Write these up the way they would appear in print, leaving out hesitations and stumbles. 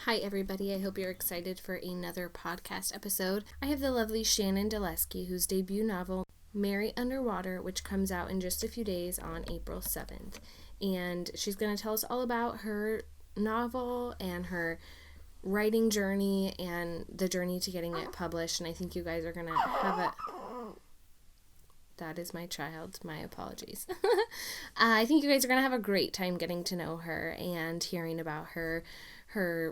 Hi, everybody. I hope you're excited for another podcast episode. I have the lovely Shannon Doleski, whose debut novel, Mary Underwater, which comes out in just a few days on April 7th. And she's going to tell us all about her novel and her writing journey and the journey to getting it published. And I think you guys are going to have a... That is my child. My apologies. I think you guys are going to have a great time getting to know her and hearing about her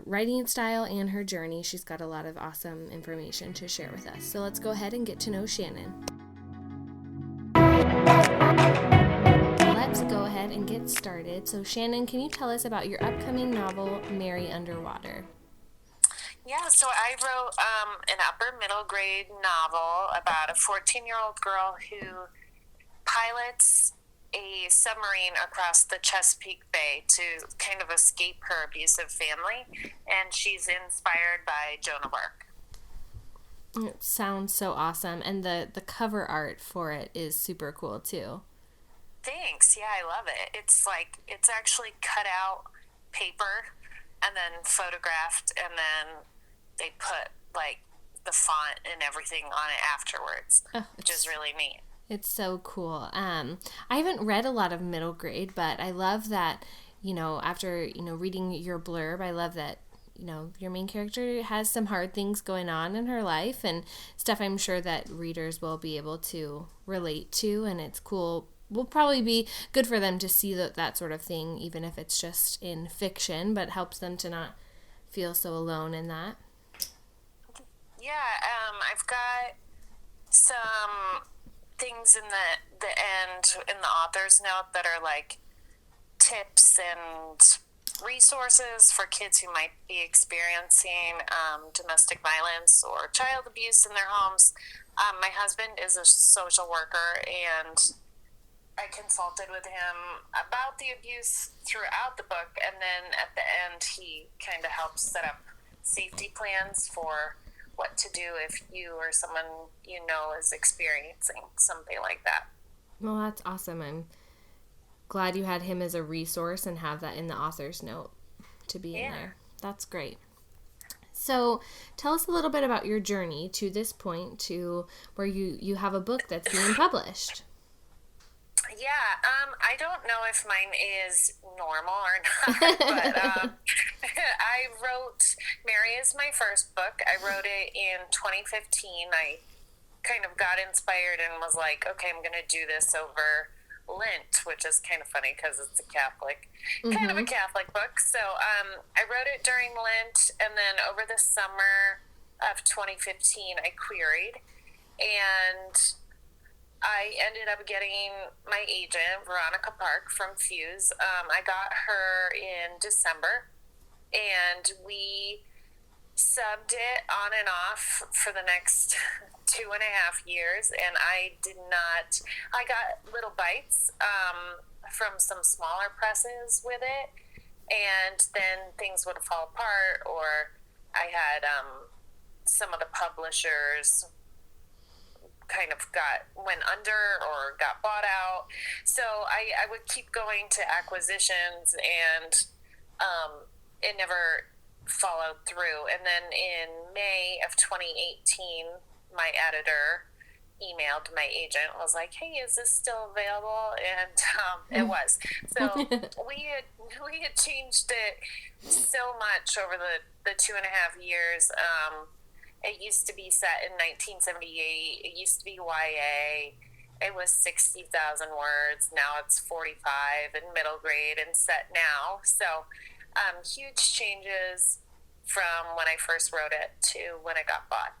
writing style and her journey. She's got a lot of awesome information to share with us. So let's go ahead and get to know Shannon. Let's go ahead and get started. So Shannon, can you tell us about your upcoming novel, Mary Underwater? Yeah, so I wrote an upper middle grade novel about a 14-year-old girl who pilots a submarine across the Chesapeake Bay to kind of escape her abusive family, and she's inspired by Joan of Arc. It sounds so awesome, and the cover art for it is super cool too. Thanks. Yeah, I love it. It's actually cut out paper and then photographed, and then they put like the font and everything on it afterwards, which is really neat. It's so cool. I haven't read a lot of middle grade, but I love that, after, reading your blurb, I love that, your main character has some hard things going on in her life and stuff I'm sure that readers will be able to relate to, and it's cool. Will probably be good for them to see that sort of thing, even if it's just in fiction, but helps them to not feel so alone in that. Yeah, I've got some things in the end in the author's note that are like tips and resources for kids who might be experiencing domestic violence or child abuse in their homes. My husband is a social worker, and I consulted with him about the abuse throughout the book, and then at the end he kind of helps set up safety plans for what to do if you or someone you know is experiencing something like that. Well, that's awesome. I'm glad you had him as a resource and have that in the author's note to be in there. That's great. So tell us a little bit about your journey to this point, to where you have a book that's being published. Yeah, I don't know if mine is normal or not, but I wrote, Mary is my first book. I wrote it in 2015. I kind of got inspired and was like, okay, I'm going to do this over Lent, which is kind of funny because it's a Catholic, kind of a Catholic book. So I wrote it during Lent, and then over the summer of 2015, I queried, and I ended up getting my agent, Veronica Park from Fuse. I got her in December, and we subbed it on and off for the next 2.5 years, and I got little bites from some smaller presses with it, and then things would fall apart, or I had some of the publishers kind of went under or got bought out. So I would keep going to acquisitions, and it never followed through. And then in May of 2018, my editor emailed my agent, was like, hey, is this still available? And it was. So we had changed it so much over the 2.5 years. It used to be set in 1978. It used to be YA. It was 60,000 words. Now it's 45 in middle grade and set now. So huge changes from when I first wrote it to when it got bought.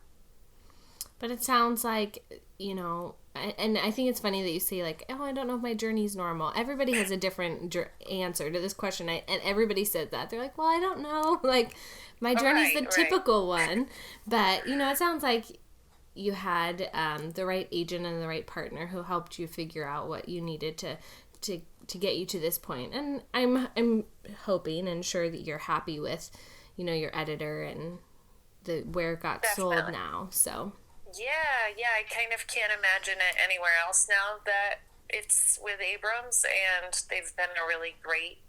But it sounds like, and I think it's funny that you say, like, oh, I don't know if my journey's normal. Everybody has a different answer to this question, and everybody said that. They're like, well, I don't know. Like, my journey's the typical one. But, it sounds like you had the right agent and the right partner who helped you figure out what you needed to get you to this point. And I'm hoping and sure that you're happy with, your editor and where it got sold now. So... Yeah, I kind of can't imagine it anywhere else now that it's with Abrams, and they've been a really great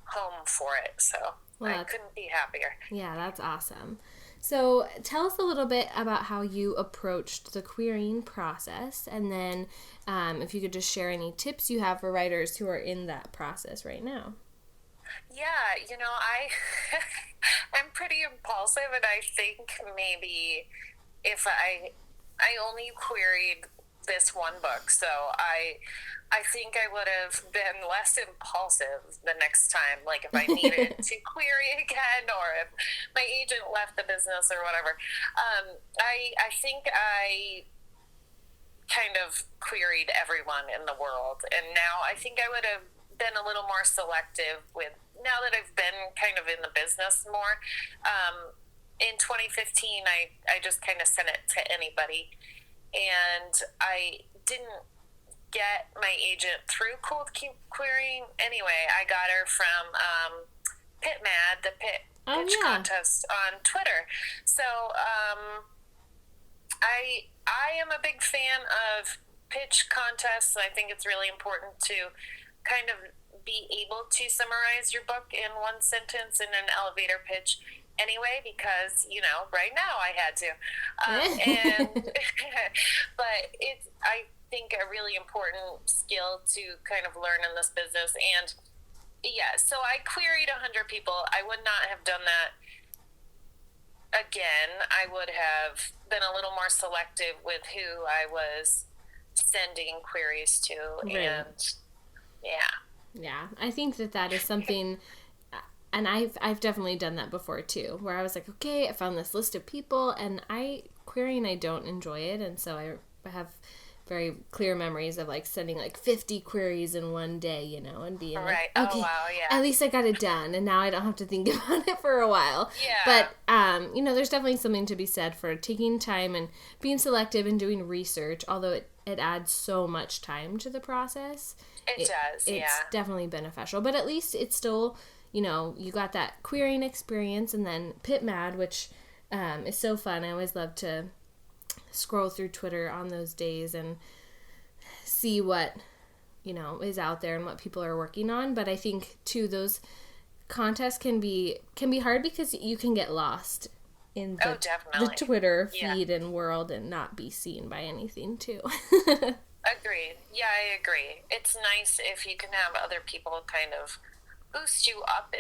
home for it. So I couldn't be happier. Yeah, that's awesome. So tell us a little bit about how you approached the querying process, and then if you could just share any tips you have for writers who are in that process right now. Yeah, I'm pretty impulsive, and I think maybe if I only queried this one book, so I think I would have been less impulsive the next time, like if I needed to query again, or if my agent left the business or whatever. I think I kind of queried everyone in the world, and now I think I would have been a little more selective with, now that I've been kind of in the business more. In 2015, I just kind of sent it to anybody, and I didn't get my agent through cold querying. Anyway, I got her from the pitch contest on Twitter. So I am a big fan of pitch contests. I think it's really important to kind of be able to summarize your book in one sentence in an elevator pitch anyway, because right now I had to, but it's, I think, a really important skill to kind of learn in this business. And yeah, so I queried 100 people. I would not have done that again. I would have been a little more selective with who I was sending queries to. Right. And yeah, I think that is something, and I've definitely done that before too, where I was like, okay, I found this list of people, and I don't enjoy it, and so I have very clear memories of like sending like 50 queries in one day, and being right. Like, okay, oh, wow, yeah. At least I got it done, and now I don't have to think about it for a while. Yeah. But there's definitely something to be said for taking time and being selective and doing research, although it adds so much time to the process. It does, yeah. It's definitely beneficial, but at least it's still, you got that querying experience, and then PitMad, which is so fun. I always love to scroll through Twitter on those days and see what, is out there and what people are working on. But I think, too, those contests can be hard because you can get lost in the Twitter feed and world and not be seen by anything, too. Agreed. Yeah, I agree. It's nice if you can have other people kind of boost you up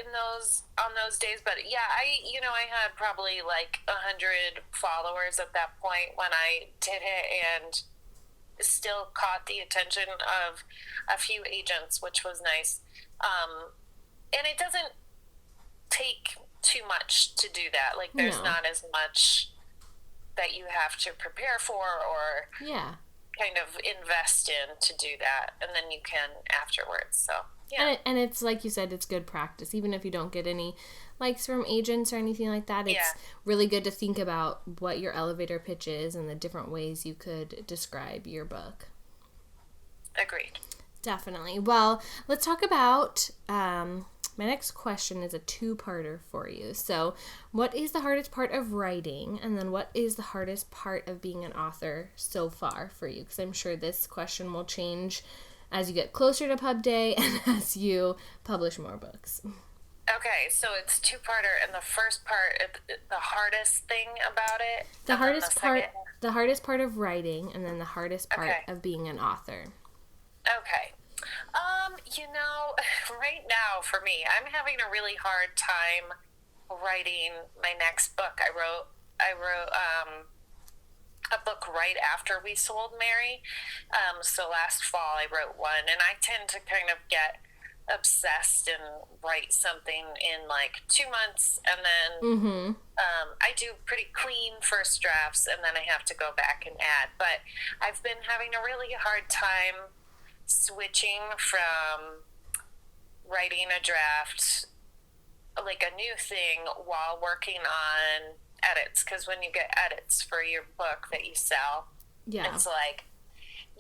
on those days. But yeah, I had probably like 100 followers at that point when I did it, and still caught the attention of a few agents, which was nice. And it doesn't take too much to do that. Like, there's not as much that you have to prepare for or kind of invest in to do that, and then you can afterwards. So yeah, and it's like you said, it's good practice. Even if you don't get any likes from agents or anything like that, it's really good to think about what your elevator pitch is and the different ways you could describe your book. Agreed. Definitely. Well, let's talk about my next question is a two-parter for you. So, what is the hardest part of writing? And then what is the hardest part of being an author so far for you? Because I'm sure this question will change as you get closer to pub day and as you publish more books. Okay, so it's two-parter, and the first part, the hardest thing about it? The hardest part of writing, and then the hardest part of being an author. Okay. Right now for me, I'm having a really hard time writing my next book. I wrote a book right after we sold Mary. So last fall I wrote one, and I tend to kind of get obsessed and write something in like 2 months, and then I do pretty clean first drafts, and then I have to go back and add. But I've been having a really hard time switching from writing a draft, like a new thing, while working on edits, because when you get edits for your book that you sell, it's like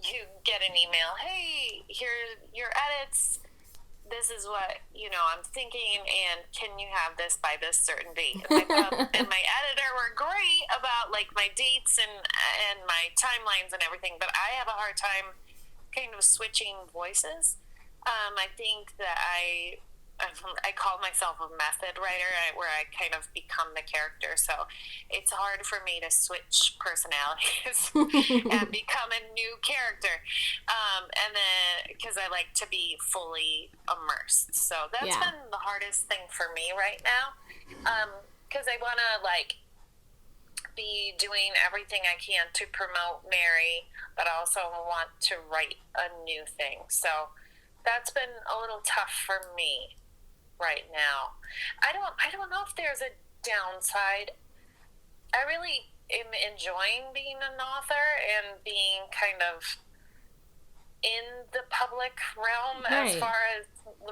you get an email, hey, here are your edits, this is what I'm thinking, and can you have this by this certain date? And my editor were great about like my dates and my timelines and everything, but I have a hard time kind of switching voices. I think that I I call myself a method writer, where I kind of become the character. So it's hard for me to switch personalities and become a new character. And then, because I like to be fully immersed. So that's been the hardest thing for me right now. Because I want to, like, be doing everything I can to promote Mary, but I also want to write a new thing. So that's been a little tough for me right now. I don't know if there's a downside. I really am enjoying being an author and being kind of in the public realm, right, as far as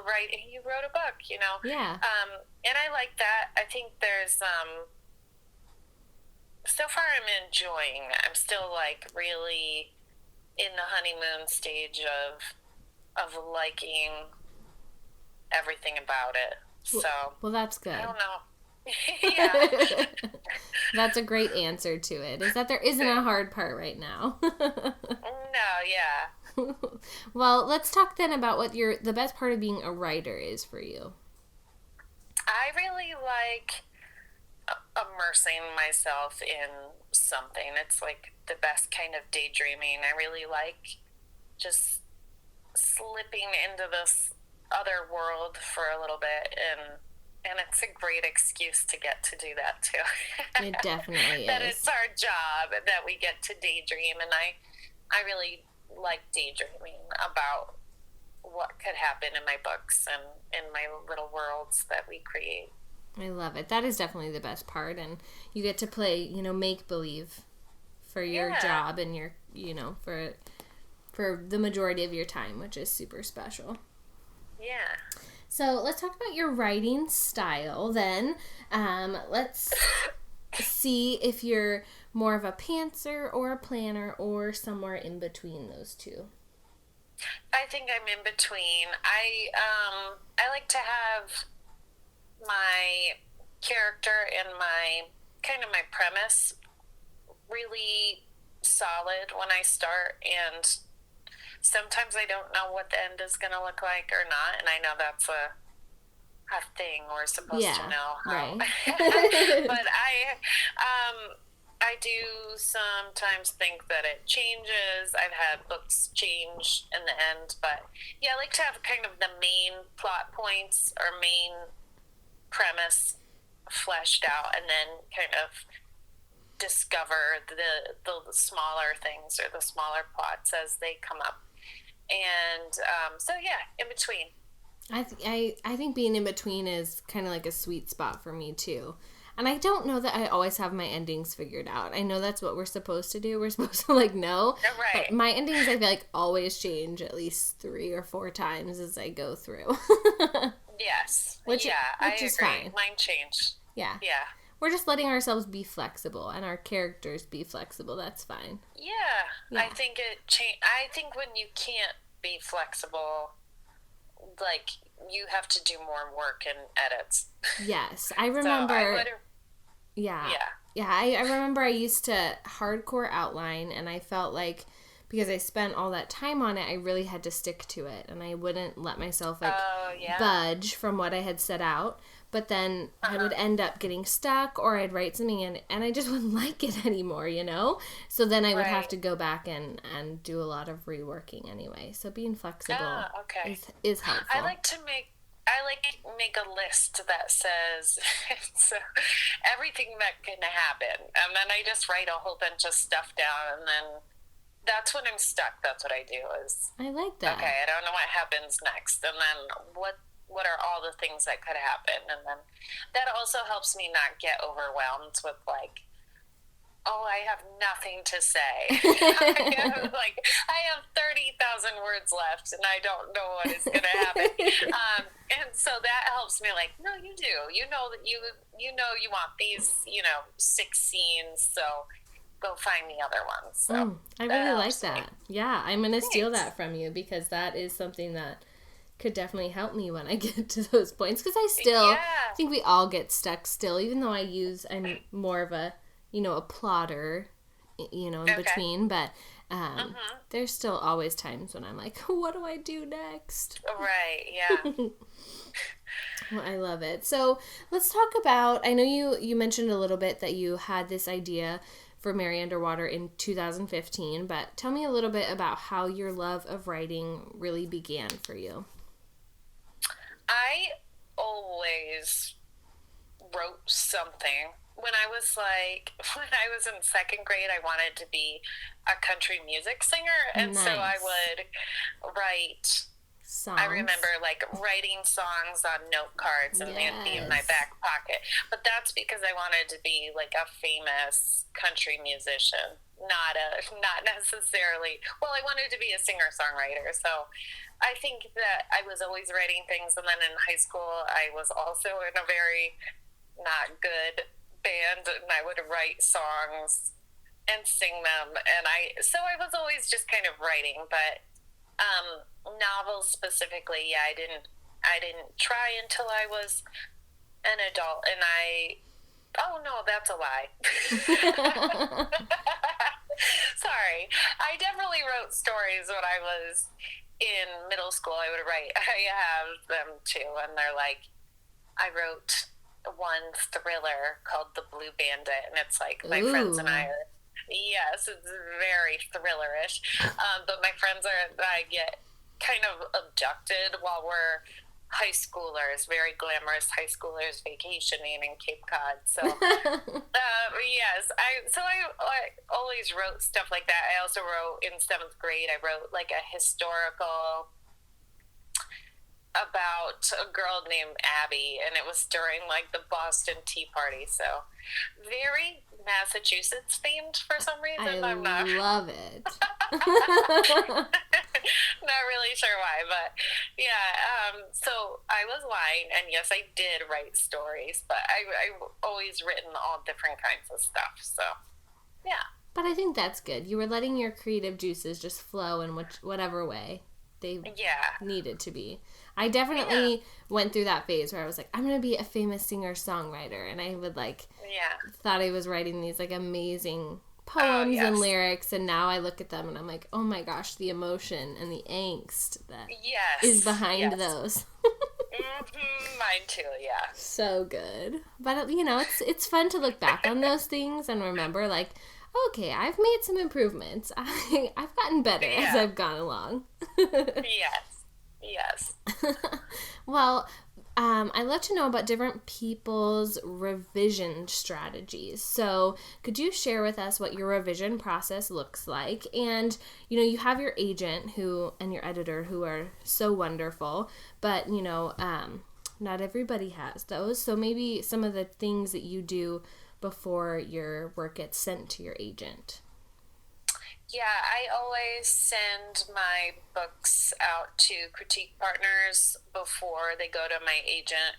writing. You wrote a book, you know. Yeah. And I like that. I think there's so far I'm enjoying. I'm still, like, really in the honeymoon stage of liking everything about it. So well, that's good. I don't know. Yeah. That's a great answer to it, is that there isn't a hard part right now. No, yeah. Well, let's talk then about what the best part of being a writer is for you. I really like immersing myself in something. It's like the best kind of daydreaming. I really like just slipping into this other world for a little bit, and it's a great excuse to get to do that too. It definitely is. That it's our job, that we get to daydream, and I really like daydreaming about what could happen in my books and in my little worlds that we create. I love it. That is definitely the best part, and you get to play, make believe for your job and your, for the majority of your time, which is super special. Yeah. So let's talk about your writing style then. Let's see if you're more of a pantser or a planner or somewhere in between those two. I think I'm in between. I like to have my character and my premise really solid when I start, and sometimes I don't know what the end is going to look like or not, and I know that's a thing we're supposed to know how. Right. But I do sometimes think that it changes. I've had books change in the end, but yeah, I like to have kind of the main plot points or main premise fleshed out, and then kind of discover the smaller things or the smaller plots as they come up. And so yeah, in between. I think being in between is kind of like a sweet spot for me too. And I don't know that I always have my endings figured out. I know that's what we're supposed to do. We're supposed to know. Right. But my endings, I feel like, always change at least 3 or 4 times as I go through. Yes. Which is agree. Fine. Mine changed. Yeah. Yeah. We're just letting ourselves be flexible and our characters be flexible. That's fine. Yeah. I think I think when you can't be flexible, like, you have to do more work in edits. Yes. I remember. Yeah. I remember I used to hardcore outline, and I felt like because I spent all that time on it, I really had to stick to it, and I wouldn't let myself budge from what I had set out. But then I would end up getting stuck, or I'd write something in, and I just wouldn't like it anymore, So then I would have to go back and do a lot of reworking anyway. So being flexible is helpful. I like make a list that says everything that can happen, and then I just write a whole bunch of stuff down, and then that's when I'm stuck. That's what I do. I like that. Okay, I don't know what happens next, and then what are all the things that could happen, and then that also helps me not get overwhelmed with like, oh, I have nothing to say. I have 30,000 words left, and I don't know what is going to happen. And so that helps me. Like, no, you do. You know that you want these 6 scenes. So go find the other ones. So I really like that. Yeah, I'm going to steal that from you, because that is something that could definitely help me when I get to those points. Because I still think we all get stuck still, even though I'm more of a a plotter, in between, but there's still always times when I'm like, what do I do next? Right, yeah. Well, I love it. So let's talk about, I know you mentioned a little bit that you had this idea for Mary Underwater in 2015, but tell me a little bit about how your love of writing really began for you. I always wrote something. When I was in second grade, I wanted to be a country music singer. And so I Nice. would write, I Songs. remember like writing songs on note cards and they'd be in my Yes. back pocket. But that's because I wanted to be like a famous country musician, not necessarily. Well, I wanted to be a singer-songwriter. So I think that I was always writing things, and then in high school I was also in a very not good band, and I would write songs and sing them, and I was always just kind of writing. But novels specifically, yeah, I didn't try until I was an adult, and oh no, that's a lie. Sorry. I definitely wrote stories when I was in middle school. I have them too, and they're like, I wrote one thriller called The Blue Bandit, and it's like my friends and I are, yes, it's very thrillerish. But my friends I get kind of abducted while we're high schoolers, very glamorous high schoolers vacationing in Cape Cod. So, yes, I always wrote stuff like that. I also wrote in seventh grade. I wrote like a historical about a girl named Abby, and it was during like the Boston Tea Party, so very Massachusetts themed for some reason. I I'm not love it. not really sure why, but yeah. So I was lying, and yes, I did write stories, but I've always written all different kinds of stuff. So yeah. But I think that's good. You were letting your creative juices just flow in whatever way they needed to be. I definitely went through that phase where I was like, I'm going to be a famous singer-songwriter. And I would thought I was writing these like amazing poems and lyrics. And now I look at them and I'm like, oh my gosh, the emotion and the angst that is behind those. Mine too, yeah. So good. But, it's fun to look back on those things and remember like, okay, I've made some improvements. I've gotten better as I've gone along. Yes. Well, I'd love to know about different people's revision strategies. So could you share with us what your revision process looks like? And, you have your agent and your editor who are so wonderful, but, not everybody has those. So maybe some of the things that you do before your work gets sent to your agent. Yeah, I always send my books out to critique partners before they go to my agent.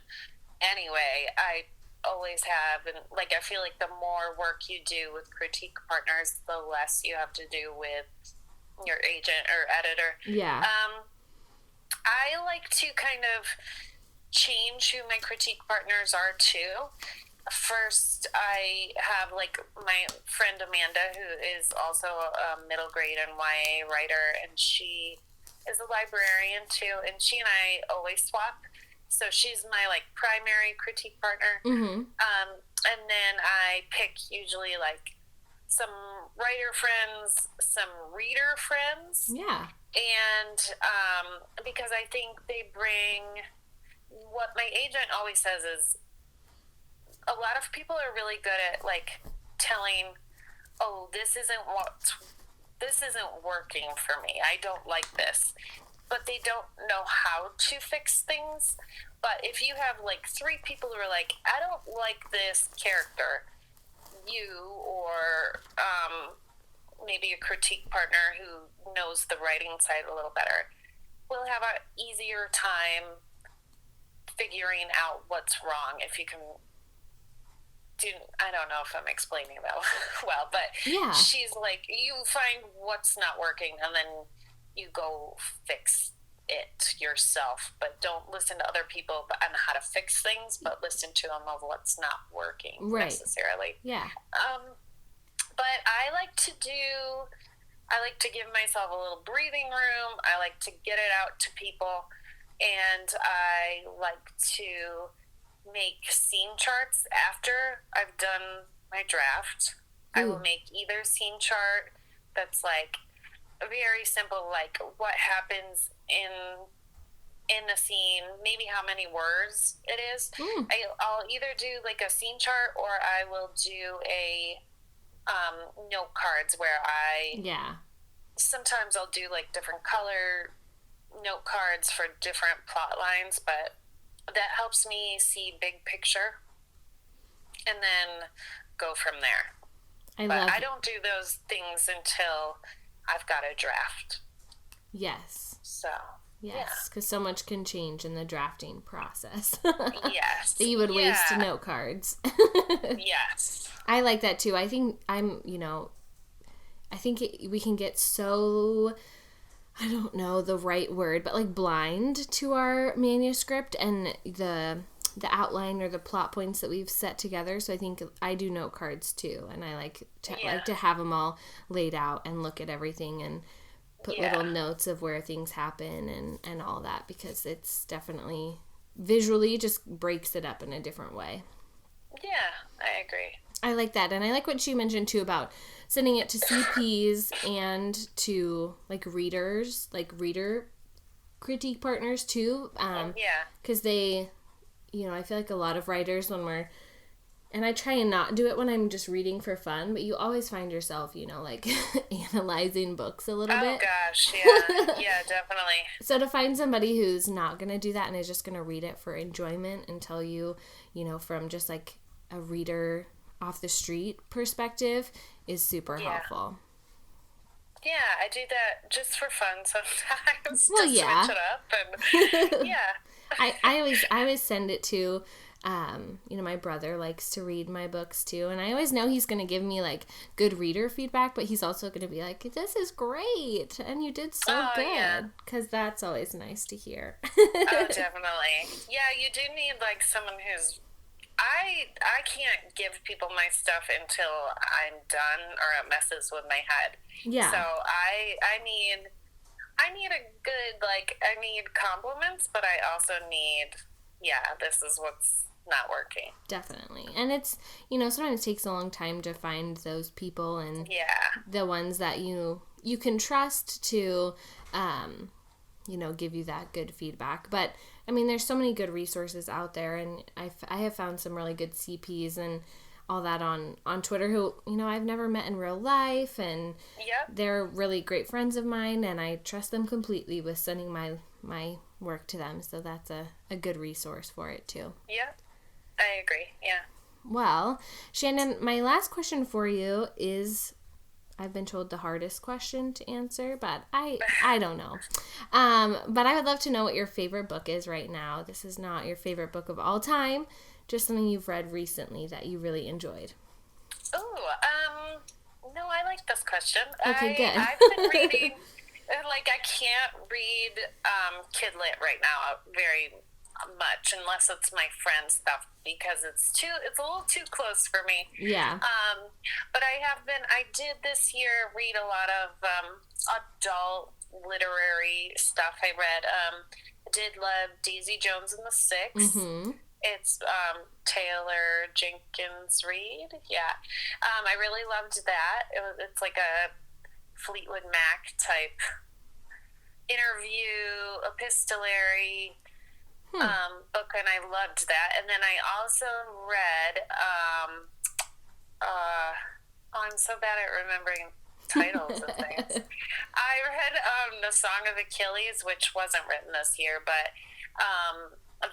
Anyway, I always have, and I feel like the more work you do with critique partners, the less you have to do with your agent or editor. Yeah. I like to kind of change who my critique partners are too. First, I have my friend Amanda, who is also a middle grade and YA writer, and she is a librarian too, and she and I always swap. So she's my primary critique partner. Mm-hmm. And then I pick usually some writer friends, some reader friends. Yeah. And because I think they bring, what my agent always says is, a lot of people are really good at telling, oh, this isn't working for me. I don't like this. But they don't know how to fix things. But if you have 3 people who are I don't like this character, you or maybe a critique partner who knows the writing side a little better, will have an easier time figuring out what's wrong if you can. I don't know if I'm explaining that well, but she's you find what's not working and then you go fix it yourself, but don't listen to other people on how to fix things, but listen to them of what's not working necessarily. Yeah. But I like to give myself a little breathing room. I like to get it out to people. and I like to make scene charts after I've done my draft. Ooh. I will make either scene chart that's like very simple, like what happens in the scene, maybe how many words it is. I'll either do like a scene chart, or I will do a note cards where sometimes I'll do like different color note cards for different plot lines, but that helps me see big picture and then go from there. I don't do those things until I've got a draft. Yes. So, yes, because so much can change in the drafting process. Yes. That you would waste note cards. Yes. I like that too. I think we can get so, I don't know the right word, but like blind to our manuscript and the outline or the plot points that we've set together. So I think I do note cards too, and I like to have them all laid out and look at everything and put little notes of where things happen and all that, because it's definitely visually just breaks it up in a different way. Yeah, I agree. I like that. And I like what you mentioned too about sending it to CPs and to like readers, like reader critique partners too. Because they, I feel like a lot of writers and I try and not do it when I'm just reading for fun, but you always find yourself, like analyzing books a little bit. Oh gosh, yeah. Yeah, definitely. So to find somebody who's not going to do that and is just going to read it for enjoyment and tell you, from just like a reader off the street perspective is super helpful. Yeah, I do that just for fun sometimes. Well, to yeah. switch it up and I always send it to my brother likes to read my books too, and I always know he's going to give me like good reader feedback, but he's also going to be like, this is great and you did so good, because that's always nice to hear. Oh, definitely. Yeah, you do need like someone who's I can't give people my stuff until I'm done or it messes with my head. Yeah. So I need a good, like, I need compliments, but I also need, this is what's not working. Definitely. And it's, sometimes it takes a long time to find those people and the ones that you can trust to, give you that good feedback. But I mean, there's so many good resources out there, and I have found some really good CPs and all that on Twitter who, I've never met in real life, and they're really great friends of mine, and I trust them completely with sending my work to them. So that's a good resource for it too. Yeah, I agree. Yeah. Well, Shannon, my last question for you is, I've been told the hardest question to answer, but I don't know. But I would love to know what your favorite book is right now. This is not your favorite book of all time, just something you've read recently that you really enjoyed. Oh, no, I like this question. Okay, good. I've been reading, like, I can't read kid lit right now very much unless it's my friend's stuff, because it's a little too close for me. Yeah. But I did this year read a lot of adult literary stuff. I did love Daisy Jones and the Six. Mm-hmm. It's Taylor Jenkins Reid. Yeah. I really loved that. It's like a Fleetwood Mac type interview, epistolary book, and I loved that. And then I also read I'm so bad at remembering titles of things. I read The Song of Achilles, which wasn't written this year, but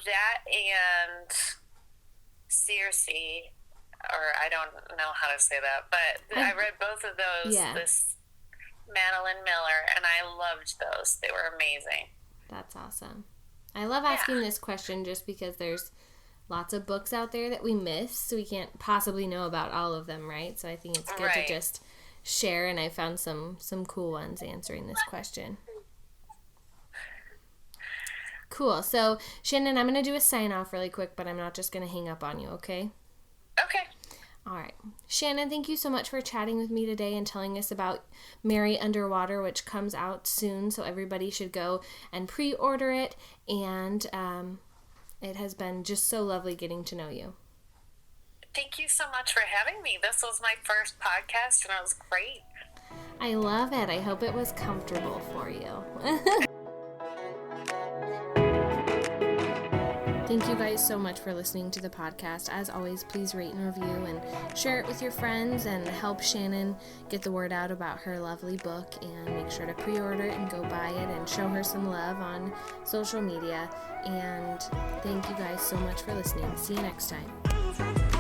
that and Circe, or I don't know how to say that, but I read both of those this Madeline Miller, and I loved those. They were amazing. That's awesome. I love asking this question just because there's lots of books out there that we miss, so we can't possibly know about all of them, right? So I think it's good to just share, and I found some cool ones answering this question. Cool. So, Shannon, I'm going to do a sign-off really quick, but I'm not just going to hang up on you, okay? Okay. All right. Shannon, thank you so much for chatting with me today and telling us about Mary Underwater, which comes out soon, so everybody should go and pre-order it. And it has been just so lovely getting to know you. Thank you so much for having me. This was my first podcast, and it was great. I love it. I hope it was comfortable for you. Thank you guys so much for listening to the podcast. As always, please rate and review and share it with your friends and help Shannon get the word out about her lovely book, and make sure to pre-order it and go buy it and show her some love on social media. And thank you guys so much for listening. See you next time.